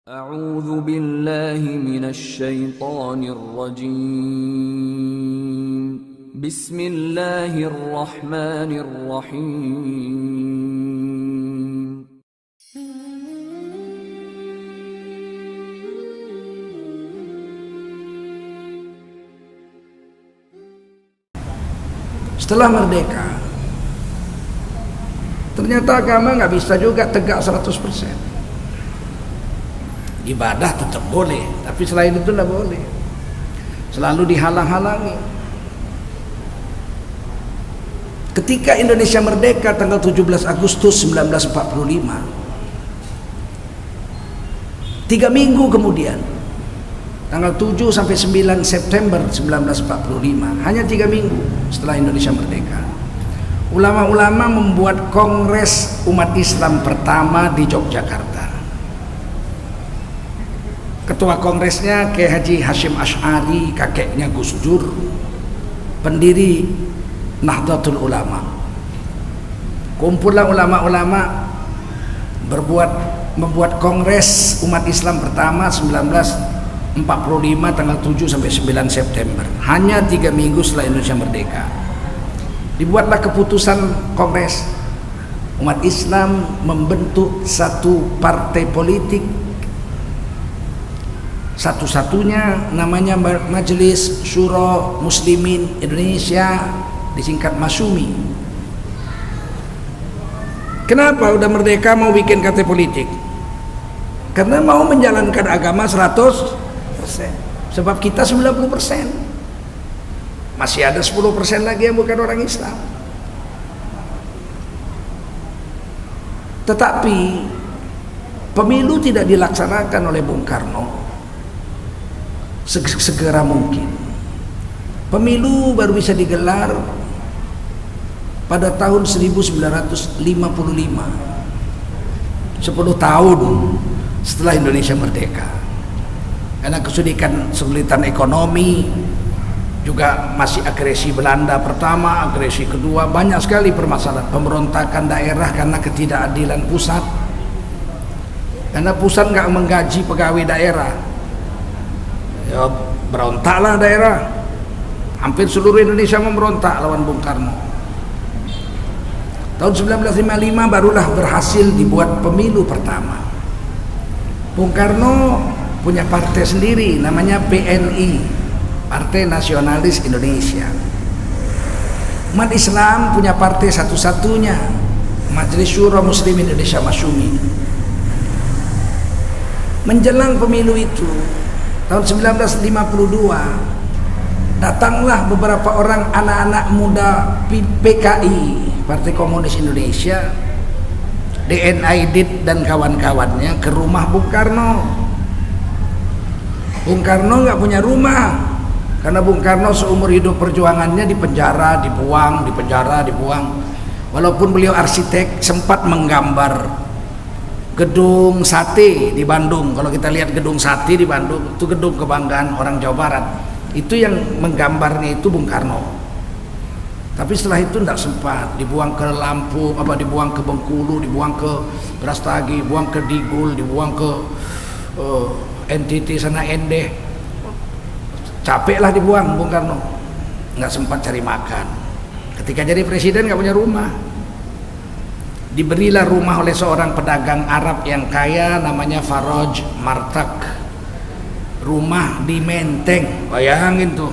أعوذ بالله من الشيطان الرجيم بسم الله الرحمن الرحيم Setelah merdeka, ternyata agama nggak bisa juga tegak 100%. Ibadah tetap boleh, tapi selain itu nggak boleh. Selalu dihalang-halangi. Ketika Indonesia merdeka tanggal 17 Agustus 1945, 3 minggu kemudian, tanggal 7 sampai 9 September 1945, hanya 3 minggu setelah Indonesia merdeka, ulama-ulama membuat kongres umat Islam pertama di Yogyakarta. Ketua kongresnya Kiai Haji Hashim Asy'ari, kakeknya Gus Dur, pendiri Nahdlatul Ulama. Kumpulan ulama-ulama membuat kongres umat Islam pertama 1945 tanggal 7 sampai 9 September, hanya 3 minggu setelah Indonesia merdeka. Dibuatlah keputusan kongres, umat Islam membentuk satu partai politik, satu-satunya, namanya Majelis Syuro Muslimin Indonesia, disingkat MASYUMI. Kenapa udah merdeka mau bikin partai politik? Karena mau menjalankan agama 100%. Sebab kita 90%. Masih ada 10% lagi yang bukan orang Islam. Tetapi pemilu tidak dilaksanakan oleh Bung Karno segera mungkin. Pemilu baru bisa digelar pada tahun 1955, 10 tahun setelah Indonesia merdeka. Karena kesulitan ekonomi, juga masih agresi Belanda pertama, agresi kedua, banyak sekali permasalahan, pemberontakan daerah karena ketidakadilan pusat. Karena pusat nggak menggaji pegawai daerah, ya berontaklah daerah. Hampir seluruh Indonesia memberontak lawan Bung Karno. Tahun 1955 barulah berhasil dibuat pemilu pertama. Bung Karno punya partai sendiri, namanya PNI, Partai Nasionalis Indonesia. Umat Islam punya partai satu-satunya, Majelis Syuro Muslimin Indonesia MASYUMI. Menjelang pemilu itu, tahun 1952, datanglah beberapa orang anak-anak muda PKI, Partai Komunis Indonesia, DN Aidit dan kawan-kawannya ke rumah Bung Karno. Bung Karno nggak punya rumah, karena Bung Karno seumur hidup perjuangannya di penjara, dibuang, di penjara, dibuang. Walaupun beliau arsitek, sempat menggambar gedung sate di Bandung. Kalau kita lihat gedung sate di Bandung, itu gedung kebanggaan orang Jawa Barat. Itu yang menggambarnya itu Bung Karno. Tapi setelah itu tidak sempat, dibuang ke Lampung, dibuang ke Bengkulu, dibuang ke Brastagi, dibuang ke Digul, dibuang ke NTT sana Endeh. Capeklah dibuang Bung Karno, nggak sempat cari makan. Ketika jadi presiden nggak punya rumah. Diberilah rumah oleh seorang pedagang Arab yang kaya, namanya Faraj Martak. Rumah di Menteng, bayangin tuh.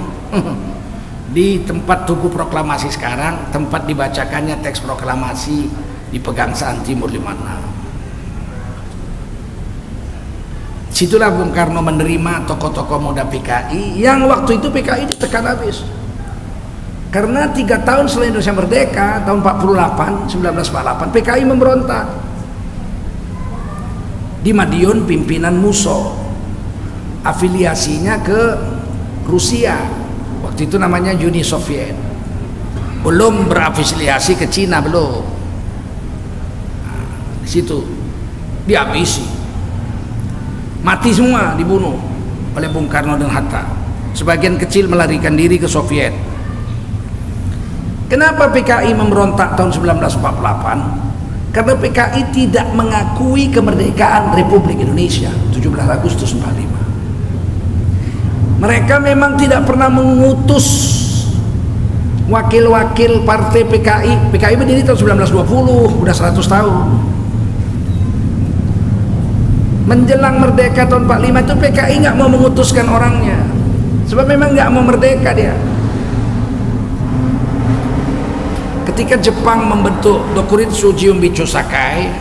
Di tempat Tugu Proklamasi sekarang, tempat dibacakannya teks proklamasi di Pegangsaan Timur 56. Situlah Bung Karno menerima tokoh-tokoh muda PKI, yang waktu itu PKI ditekan habis. Karena 3 tahun setelah Indonesia merdeka, tahun 1948, PKI memberontak. Di Madiun pimpinan Musso, afiliasinya ke Rusia, waktu itu namanya Uni Soviet, belum berafiliasi ke Cina, belum. Nah, di situ dihabisi, mati semua, dibunuh oleh Bung Karno dan Hatta. Sebagian kecil melarikan diri ke Soviet. Kenapa PKI memberontak tahun 1948? Karena PKI tidak mengakui kemerdekaan Republik Indonesia 17 Agustus 45. Mereka memang tidak pernah mengutus wakil-wakil partai PKI. PKI berdiri tahun 1920, udah 100 tahun. Menjelang merdeka tahun 45 itu PKI nggak mau mengutuskan orangnya, sebab memang nggak mau merdeka dia. Ketika Jepang membentuk Dokuritsu Jiumbicho Sakai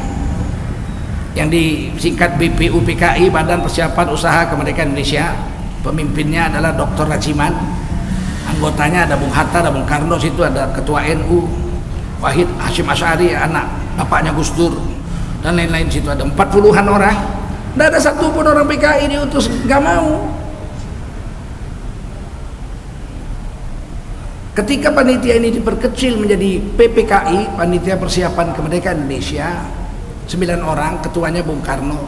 yang disingkat BPU PKI, Badan Persiapan Usaha Kemerdekaan Indonesia, pemimpinnya adalah Dr. Rajiman, anggotanya ada Bung Hatta, ada Bung Karno, situ ada Ketua NU Wahid Hashim Asy'ari, anak bapaknya Gus Dur, dan lain-lain. Situ ada 40-an orang. Tidak ada satupun orang PKI diutus, nggak mau. Ketika panitia ini diperkecil menjadi PPKI, Panitia Persiapan Kemerdekaan Indonesia, 9 orang, ketuanya Bung Karno,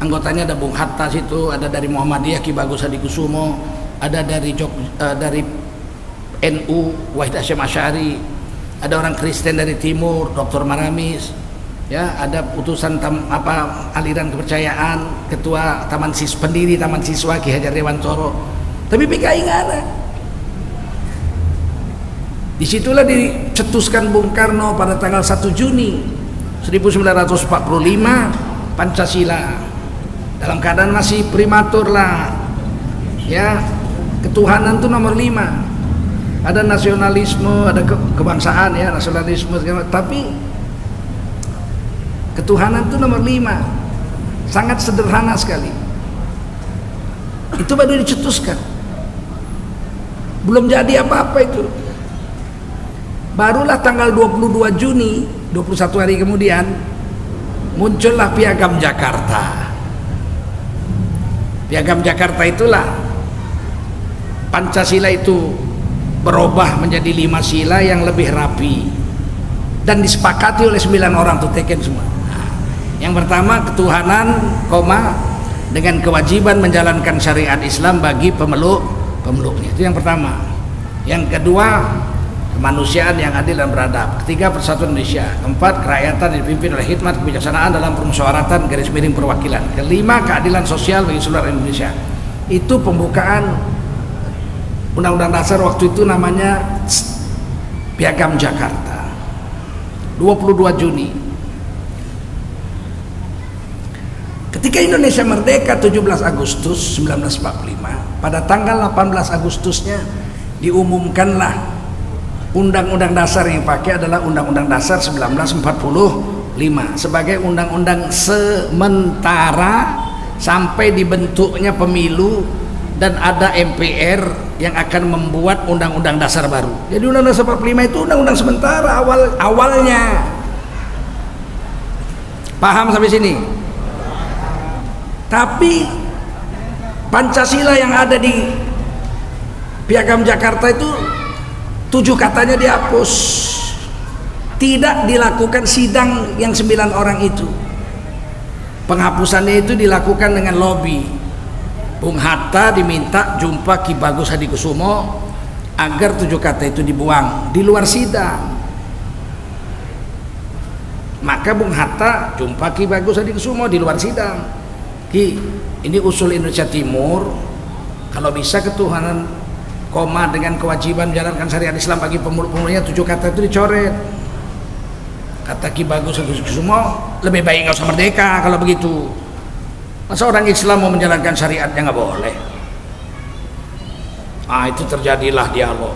anggotanya ada Bung Hatta, situ ada dari Muhammadiyah Ki Bagus Hadikusumo, ada dari NU Wahid Hashim Asy'ari, ada orang Kristen dari Timur Dr. Maramis, ya, ada utusan aliran kepercayaan, ketua pendiri Taman Siswa Ki Hajar Dewantoro, tapi PKI nggak ada. Disitulah dicetuskan Bung Karno pada tanggal 1 Juni 1945 Pancasila, dalam keadaan masih primatur lah, ya, ketuhanan itu nomor 5, ada nasionalisme, ada kebangsaan, ya, nasionalisme, tapi ketuhanan itu nomor 5, sangat sederhana sekali. Itu baru dicetuskan, belum jadi apa-apa itu. Barulah tanggal 22 Juni, 21 hari kemudian, muncullah Piagam Jakarta. Piagam Jakarta itulah Pancasila itu berubah menjadi 5 sila yang lebih rapi dan disepakati oleh 9 orang, tuh teken semua. Yang pertama, ketuhanan, dengan kewajiban menjalankan syariat Islam bagi pemeluknya. Itu yang pertama. Yang kedua, kemanusiaan yang adil dan beradab. Ketiga, persatuan Indonesia. Keempat, kerakyatan dipimpin oleh hikmat kebijaksanaan dalam permusyawaratan / perwakilan. Kelima, keadilan sosial bagi seluruh Indonesia. Itu pembukaan Undang-Undang Dasar waktu itu, namanya Piagam Jakarta, 22 Juni. Ketika Indonesia merdeka 17 Agustus 1945, pada tanggal 18 Agustusnya diumumkanlah Undang-Undang Dasar yang dipakai adalah Undang-Undang Dasar 1945 sebagai undang-undang sementara sampai dibentuknya pemilu dan ada MPR yang akan membuat Undang-Undang Dasar baru. Jadi Undang-Undang Dasar 45 itu undang-undang sementara awalnya. Paham sampai sini? Tapi Pancasila yang ada di Piagam Jakarta itu 7 katanya dihapus. Tidak dilakukan sidang yang 9 orang itu. Penghapusannya itu dilakukan dengan lobby. Bung Hatta diminta jumpa Ki Bagus Hadikusumo agar 7 kata itu dibuang di luar sidang. Maka Bung Hatta jumpa Ki Bagus Hadikusumo di luar sidang. Ki, ini usul Indonesia Timur, kalau bisa ketuhanan, dengan kewajiban menjalankan syariat Islam bagi pemeluk-pemeluknya, 7 kata itu dicoret. Kata Ki Bagus Hadikusumo, lebih baik nggak usah merdeka kalau begitu. Masa orang Islam mau menjalankan syariatnya nggak boleh? Itu terjadilah dialog.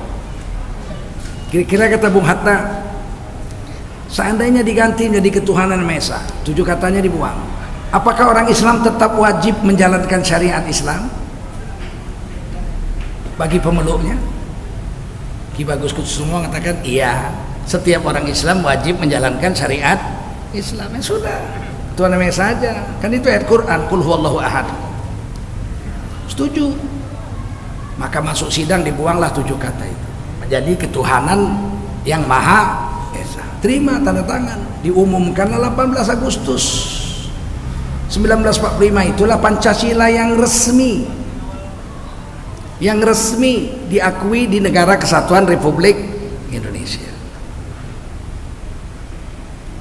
Kira-kira kata Bung Hatta, seandainya diganti menjadi ketuhanan Maha Esa, 7 katanya dibuang, apakah orang Islam tetap wajib menjalankan syariat Islam bagi pemeluknya? Ki Bagus Hadikusumo mengatakan, iya, setiap orang Islam wajib menjalankan syariat Islam. Ya sudah, Tuhan Maha Esa saja, kan itu ayat Quran, Qul huwallahu ahad. Setuju. Maka masuk sidang, dibuanglah 7 kata itu menjadi ketuhanan yang Maha Esa. Terima, tanda tangan, diumumkan 18 Agustus 1945. Itulah Pancasila yang resmi diakui di Negara Kesatuan Republik Indonesia.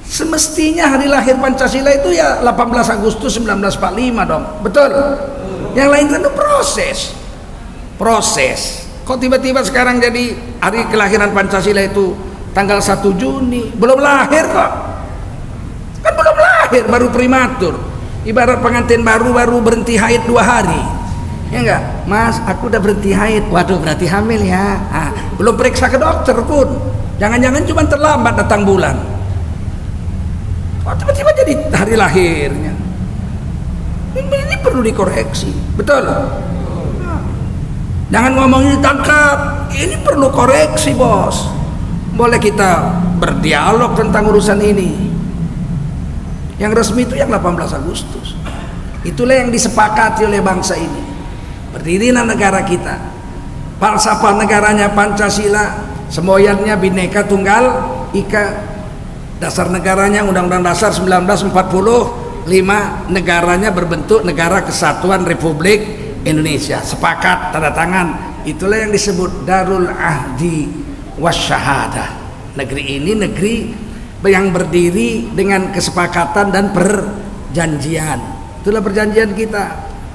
Semestinya Mestinya hari lahir Pancasila itu ya 18 Agustus 1945 dong. Betul? Yang lain kan itu proses. Kok tiba-tiba sekarang jadi hari kelahiran Pancasila itu tanggal 1 Juni? Belum lahir kok. Kan belum lahir, baru prematur. Ibarat pengantin baru berhenti haid 2 hari. Ya enggak? Mas, aku udah berhenti haid. Waduh, berarti hamil ya. Belum periksa ke dokter pun. Jangan-jangan cuma terlambat datang bulan. Oh, tiba-tiba jadi hari lahirnya. Ini perlu dikoreksi. Betul? Jangan ngomongin ditangkap. Ini perlu koreksi, bos. Boleh kita berdialog tentang urusan ini. Yang resmi itu yang 18 Agustus. Itulah yang disepakati oleh bangsa ini. Berdirilah negara kita. Falsafah negaranya Pancasila, semboyannya Bhinneka Tunggal Ika. Dasar negaranya Undang-Undang Dasar 1945, negaranya berbentuk Negara Kesatuan Republik Indonesia. Sepakat, tanda tangan. Itulah yang disebut Darul Ahdi Wasyahadah. Negeri ini negeri yang berdiri dengan kesepakatan dan perjanjian. Itulah perjanjian kita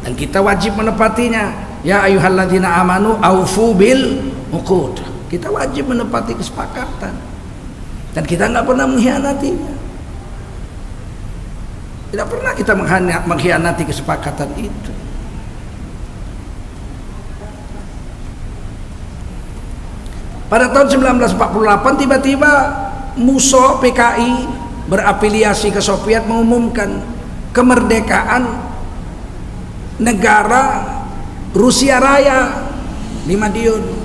dan kita wajib menepatinya. Ya ayyuhalladzina amanu aufu bil uqud. Kita wajib menepati kesepakatan dan kita nggak pernah mengkhianatinya. Tidak pernah kita mengkhianati kesepakatan itu. Pada tahun 1948 tiba-tiba MUSO PKI berafiliasi ke Soviet mengumumkan kemerdekaan negara Rusia Raya di Madiun.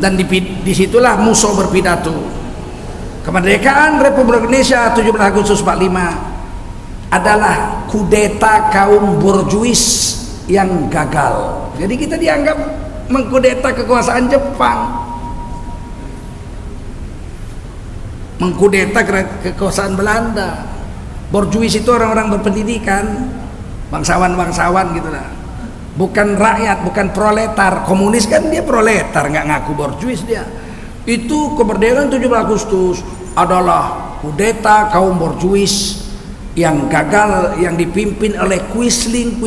Dan disitulah MUSO berpidato. Kemerdekaan Republik Indonesia 17 Agustus 45 adalah kudeta kaum borjuis yang gagal. Jadi kita dianggap mengkudeta kekuasaan Jepang, mengkudeta kekuasaan Belanda. Borjuis itu orang-orang berpendidikan, bangsawan-bangsawan gitulah. Bukan rakyat, bukan proletar. Komunis kan dia proletar, nggak ngaku borjuis dia. Itu kemerdekaan 17 Agustus adalah kudeta kaum borjuis yang gagal, yang dipimpin oleh Quisling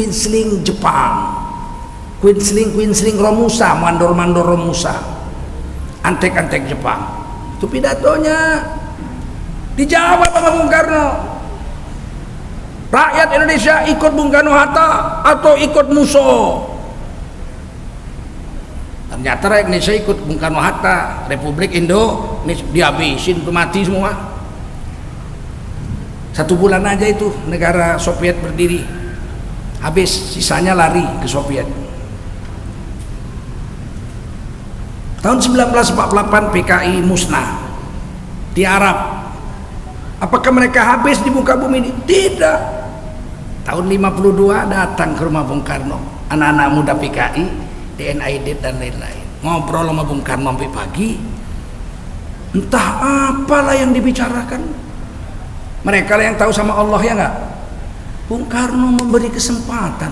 Jepang. Quisling Romusa, mandor Romusa, antek-antek Jepang. Itu pidatonya dijawab sama Bung Karno. Rakyat Indonesia ikut Bung Karno Hatta atau ikut MUSO? Ternyata rakyat Indonesia ikut Bung Karno Hatta. Republik Indonesia dihabisin, mati semua. 1 bulan aja itu negara Soviet berdiri, habis, sisanya lari ke Soviet. Tahun 1948 PKI musnah di Arab. Apakah mereka habis di muka bumi ini? Tidak. Tahun 52 datang ke rumah Bung Karno, anak-anak muda PKI, DNAID dan lain-lain. Ngobrol sama Bung Karno sampai pagi. Entah apalah yang dibicarakan. Mereka lah yang tahu sama Allah, ya enggak? Bung Karno memberi kesempatan.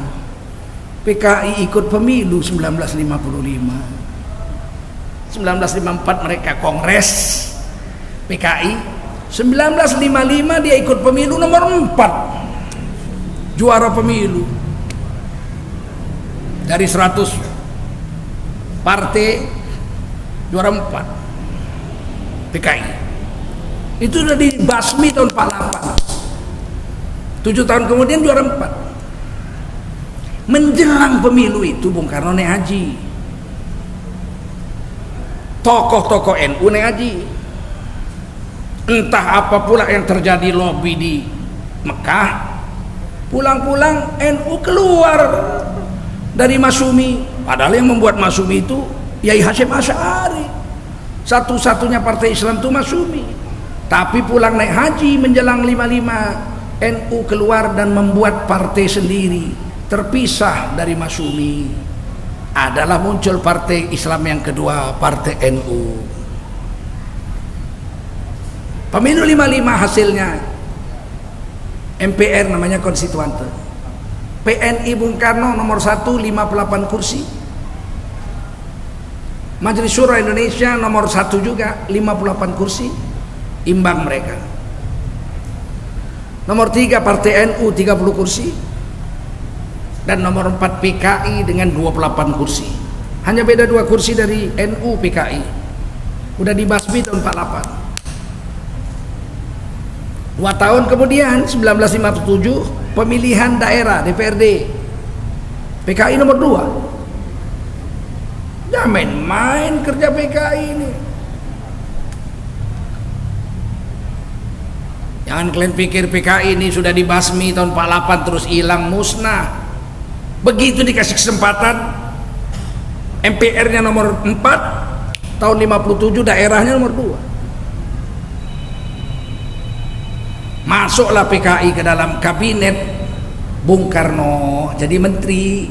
PKI ikut pemilu 1955. 1954 mereka kongres PKI. 1955 dia ikut pemilu nomor 4, juara pemilu dari 100 partai, juara 4 PKI. Itu sudah dibasmi tahun 48. 7 tahun kemudian juara 4. Menjelang pemilu itu Bung Karno naik haji. Tokoh-tokoh NU naik haji. Entah apa pula yang terjadi lobby di Mekah, pulang-pulang NU keluar dari Masyumi. Padahal yang membuat Masyumi itu Yai Hasyim Asy'ari, satu-satunya partai Islam itu Masyumi. Tapi pulang naik haji menjelang 55, NU keluar dan membuat partai sendiri, terpisah dari Masyumi. Adalah muncul partai Islam yang kedua, partai NU. Pemilu 55 hasilnya MPR, namanya konstituante. PNI Bung Karno nomor 1 58 kursi. Majelis Syuro Indonesia nomor 1 juga 58 kursi. Imbang mereka. Nomor 3 Partai NU 30 kursi. Dan nomor 4 PKI dengan 28 kursi. Hanya beda 2 kursi dari NU PKI. Udah dibasmi tahun 48. 2 tahun kemudian 1957 pemilihan daerah DPRD. PKI nomor 2. Jangan main-main kerja PKI ini. Jangan kalian pikir PKI ini sudah dibasmi tahun 48 terus hilang musnah. Begitu dikasih kesempatan, MPR-nya nomor 4, tahun 57 daerahnya nomor 2. Masuklah PKI ke dalam kabinet Bung Karno jadi menteri,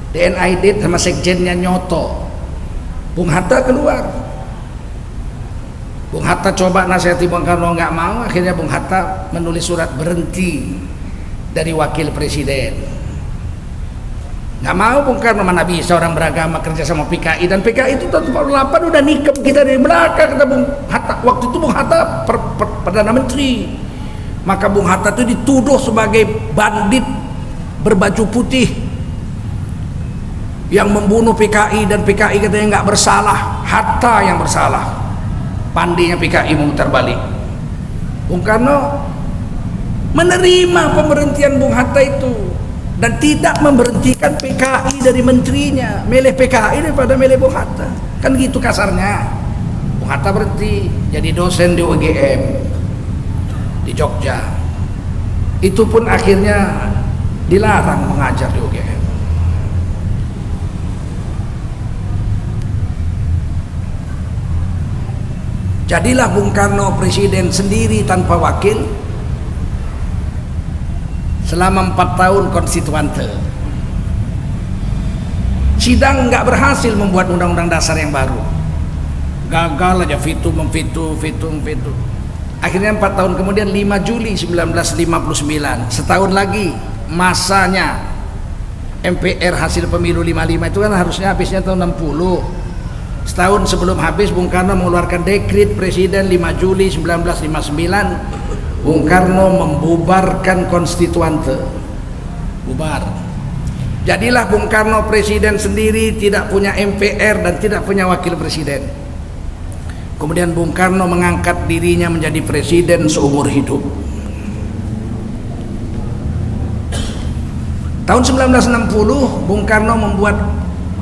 DNID sama sekjennya nyoto. Bung Hatta keluar. Bung Hatta coba nasihati Bung Karno, nggak mau. Akhirnya Bung Hatta menulis surat berhenti dari wakil presiden. Nggak mau Bung Karno, mana bisa orang beragama kerja sama PKI. Dan PKI itu tahun 48 udah nikam kita dari belakang, kata Bung Hatta. Waktu itu Bung Hatta Perdana Menteri. Maka Bung Hatta itu dituduh sebagai bandit berbaju putih yang membunuh PKI, dan PKI katanya nggak bersalah, Hatta yang bersalah. Pandinya PKI memutar balik. Bung Karno menerima pemberhentian Bung Hatta itu dan tidak memberhentikan PKI dari menterinya, milih PKI daripada milih Bung Hatta. Kan gitu kasarnya. Bung Hatta berhenti jadi dosen di UGM di Jogja. Itu pun akhirnya dilarang mengajar di UGM. Jadilah Bung Karno presiden sendiri tanpa wakil selama 4 tahun konstituante. Sidang nggak berhasil membuat undang-undang dasar yang baru. Gagal aja fitu. Akhirnya 4 tahun kemudian 5 Juli 1959, setahun lagi masanya MPR hasil pemilu 55 itu kan harusnya habisnya tahun 60. Setahun sebelum habis Bung Karno mengeluarkan dekret presiden 5 Juli 1959. Bung Karno membubarkan konstituante. Bubar. Jadilah Bung Karno presiden sendiri, tidak punya MPR dan tidak punya wakil presiden. Kemudian Bung Karno mengangkat dirinya menjadi presiden seumur hidup. Tahun 1960 Bung Karno membuat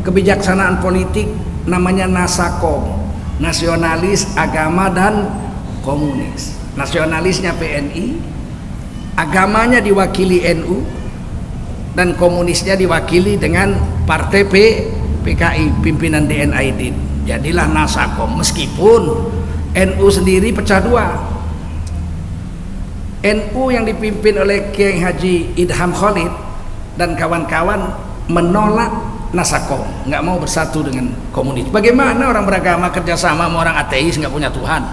kebijaksanaan politik namanya Nasakom, Nasionalis Agama dan Komunis. Nasionalisnya PNI, agamanya diwakili NU, dan komunisnya diwakili dengan partai PKI, pimpinan DNID. Jadilah Nasakom, meskipun NU sendiri pecah 2. NU yang dipimpin oleh Kiai Haji Idham Khalid dan kawan-kawan menolak Nasakom, nggak mau bersatu dengan komunis. Bagaimana orang beragama kerjasama sama orang ateis nggak punya Tuhan?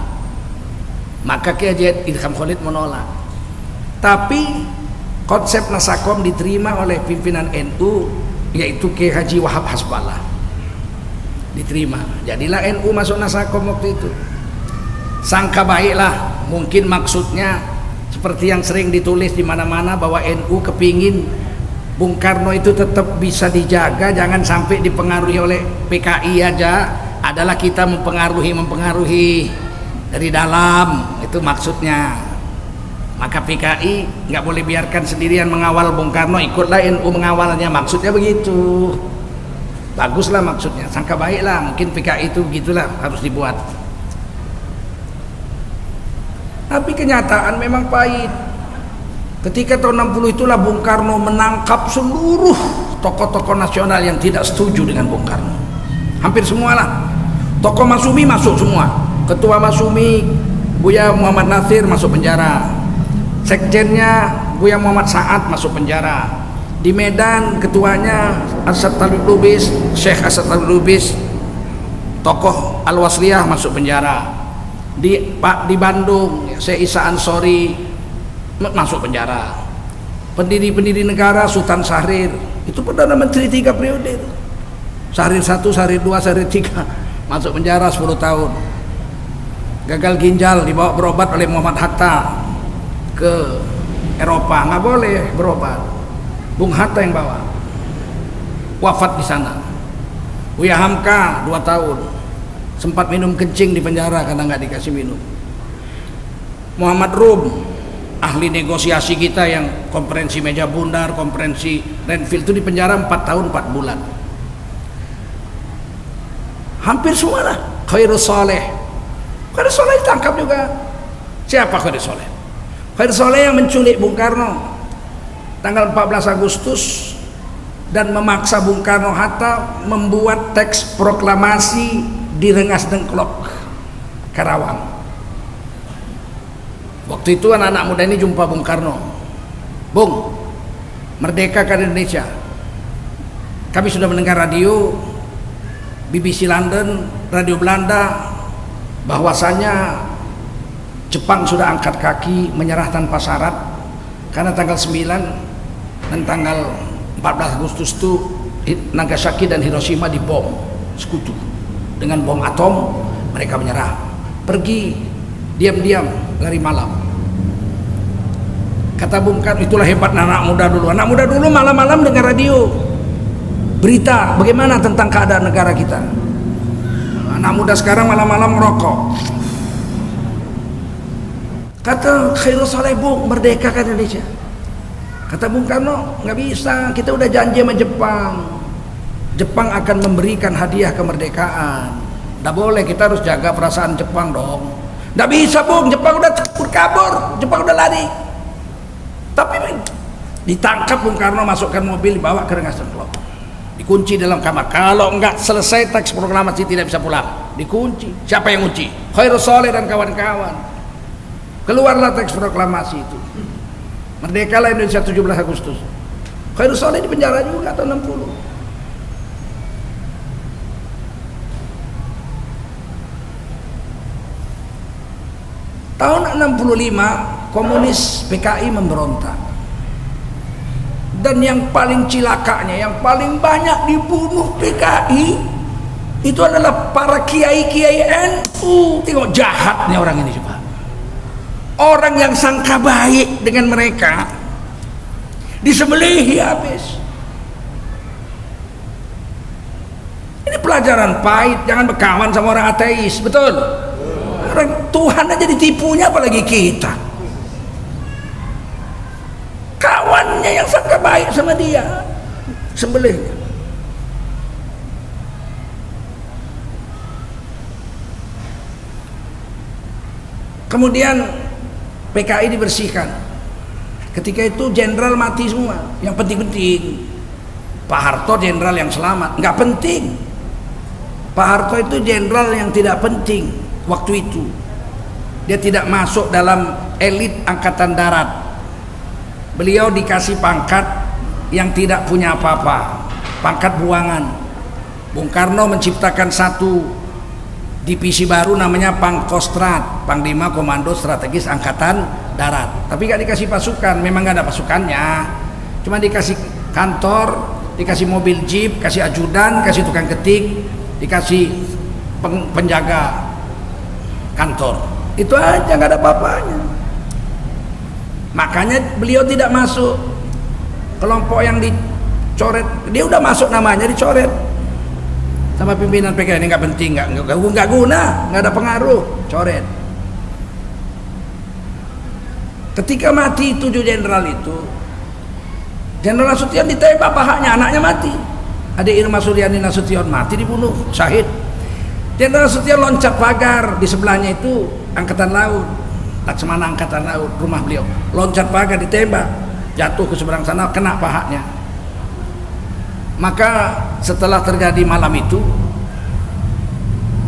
Maka Kiai Haji Idham Khalid menolak. Tapi konsep Nasakom diterima oleh pimpinan NU, yaitu Kiai Haji Wahab Hasballah. Diterima. Jadilah NU masuk Nasakom waktu itu. Sangka baiklah, mungkin maksudnya seperti yang sering ditulis di mana-mana bahwa NU kepingin Bung Karno itu tetap bisa dijaga, jangan sampai dipengaruhi oleh PKI aja, adalah kita mempengaruhi dari dalam, itu maksudnya. Maka PKI nggak boleh biarkan sendirian mengawal Bung Karno, ikutlah NU mengawalnya, maksudnya begitu. Baguslah maksudnya, sangka baiklah, mungkin PKI itu begitulah harus dibuat. Tapi kenyataan memang pahit. Ketika tahun 60 itulah Bung Karno menangkap seluruh tokoh-tokoh nasional yang tidak setuju dengan Bung Karno. Hampir semualah. Tokoh Masumi masuk semua. Ketua Masumi Buya Muhammad Nasir masuk penjara. Sekjennya Buya Muhammad Sa'ad masuk penjara. Di Medan ketuanya Asad Talib Lubis, Syekh Asad Talib Lubis, tokoh Al-Wasliyah masuk penjara. Di Bandung Syekh Isa Ansori masuk penjara. Pendiri negara Sultan Syahrir itu Perdana Menteri 3 periode. Syahrir 1, Syahrir 2, Syahrir 3 masuk penjara 10 tahun. Gagal ginjal dibawa berobat oleh Muhammad Hatta ke Eropa, nggak boleh berobat. Bung Hatta yang bawa, wafat di sana. Buya Hamka 2 tahun, sempat minum kencing di penjara karena nggak dikasih minum. Muhammad Rum, ahli negosiasi kita yang konferensi meja bundar, konferensi Renville itu di penjara 4 tahun 4 bulan. Hampir semua lah. Khairul Saleh ditangkap juga. Siapa Khairul Saleh? Khairul Saleh yang menculik Bung Karno tanggal 14 Agustus dan memaksa Bung Karno Hatta membuat teks proklamasi di Rengas Dengklok, Karawang. Waktu itu anak-anak muda ini jumpa Bung Karno. Bung, merdekakan Indonesia. Kami sudah mendengar radio BBC London, radio Belanda, bahwasanya Jepang sudah angkat kaki menyerah tanpa syarat karena tanggal 9 dan tanggal 14 Agustus itu Nagasaki dan Hiroshima dibom sekutu dengan bom atom. Mereka menyerah, pergi diam-diam, lari malam. Kata Bung Karno, itulah hebat anak muda dulu. Anak muda dulu malam-malam dengar radio berita bagaimana tentang keadaan negara kita. Anak muda sekarang malam-malam merokok. Kata Khairul Saleh, Bung, merdekakan Indonesia. Kata Bung Karno, nggak bisa, kita udah janji sama Jepang. Jepang akan memberikan hadiah kemerdekaan. Nggak boleh, kita harus jaga perasaan Jepang dong. Nggak bisa Bung, Jepang udah kabur, Jepang udah lari. Tapi ditangkap Bung Karno, masukkan mobil, dibawa ke Rengas Dengklok, dikunci dalam kamar. Kalau nggak selesai teks proklamasi tidak bisa pulang, dikunci. Siapa yang kunci? Khairul Saleh dan kawan-kawan. Keluarlah teks proklamasi itu. Merdekalah Indonesia 17 Agustus. Khairul Saleh di penjara juga tahun 60. Tahun 65 komunis PKI memberontak. Dan yang paling cilakanya, yang paling banyak dibunuh PKI itu adalah para kiai-kiai NU. Tengok jahatnya orang ini coba. Orang yang sangka baik dengan mereka disembelihi habis. Ini pelajaran pahit, jangan berkawan sama orang ateis, betul? Orang Tuhan aja ditipunya, apalagi kita. Kawannya yang sangka baik sama dia, sembelihnya. Kemudian PKI dibersihkan. Ketika itu jenderal mati semua, yang penting-penting. Pak Harto jenderal yang selamat, nggak penting. Pak Harto itu jenderal yang tidak penting waktu itu. Dia tidak masuk dalam elit angkatan darat. Beliau dikasih pangkat yang tidak punya apa-apa, pangkat buangan. Bung Karno menciptakan satu divisi baru namanya Pangkostrat, Panglima Komando Strategis Angkatan Darat. Tapi gak dikasih pasukan, memang gak ada pasukannya. Cuma dikasih kantor, dikasih mobil jeep, kasih ajudan, kasih tukang ketik, dikasih penjaga kantor. Itu aja, gak ada apa-apanya. Makanya beliau tidak masuk kelompok yang dicoret. Dia udah masuk namanya dicoret sama pimpinan PKI. Ini nggak penting, nggak guna, nggak ada pengaruh, coret. Ketika mati 7 jenderal itu, Jenderal Nasution ditembak pahanya, anaknya mati. Adik Irma Suryani Nasution mati, dibunuh, syahid. Jenderal Nasution loncat pagar, di sebelahnya itu Angkatan Laut, Laksamana Angkatan Laut, rumah beliau. Loncat pagar, ditembak, jatuh ke seberang sana, kena pahanya. Maka setelah terjadi malam itu,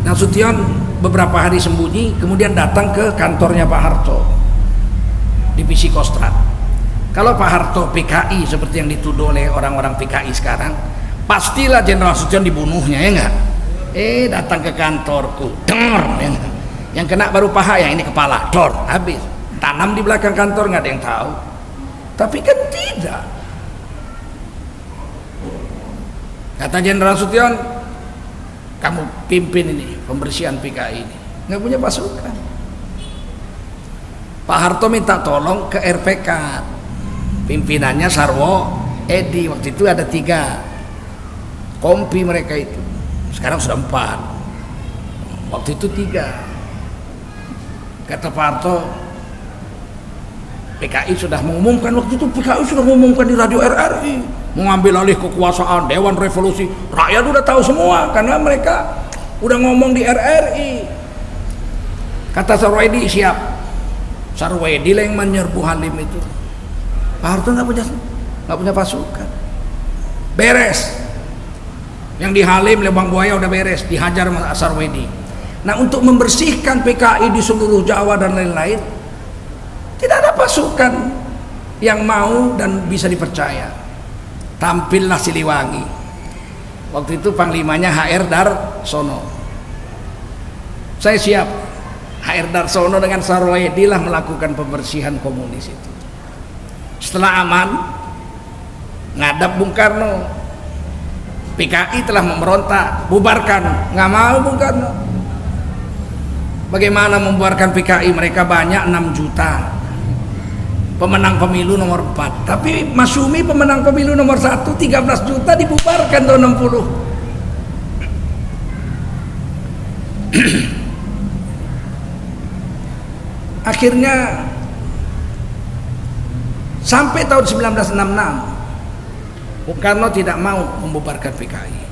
Nasution beberapa hari sembunyi, kemudian datang ke kantornya Pak Harto, divisi Kostrat. Kalau Pak Harto PKI seperti yang dituduh oleh orang-orang PKI sekarang, pastilah Jenderal Nasution dibunuhnya, ya enggak? Datang ke kantorku, dor, ya enggak? Yang kena baru paha, yang ini kepala, dor, habis. Tanam di belakang kantor, nggak ada yang tahu. Tapi kan tidak. Kata Jenderal Nasution, kamu pimpin ini pembersihan PKI ini, nggak punya pasukan. Pak Harto minta tolong ke RPK, pimpinannya Sarwo Edi. Waktu itu ada 3 kompi mereka itu, sekarang sudah 4. Waktu itu 3. Kata Pak Harto, PKI sudah mengumumkan, waktu itu PKI sudah mengumumkan di radio RRI mengambil alih kekuasaan Dewan Revolusi. Rakyat udah tahu semua karena mereka udah ngomong di RRI. Kata Sarwedi, siap. Sarwedi lah yang menyerbu Halim itu. Pak Harto nggak punya pasukan. Beres. Yang di Halim, Lebang Buaya udah beres, dihajar sama Sarwedi. Nah, untuk membersihkan PKI di seluruh Jawa dan lain-lain, tidak ada pasukan yang mau dan bisa dipercaya. Tampillah Siliwangi. Waktu itu panglimanya HR Darsono. Saya siap. HR Darsono dengan Sarwedi lah melakukan pembersihan komunis itu. Setelah aman, ngadap Bung Karno. PKI telah memberontak, bubarkan. Nggak mau Bung Karno. Bagaimana membubarkan PKI? Mereka banyak, 6 juta. Pemenang pemilu nomor 4. Tapi Masyumi pemenang pemilu nomor 1, 13 juta, dibubarkan tahun 60. Akhirnya sampai tahun 1966 Bung Karno tidak mau membubarkan PKI.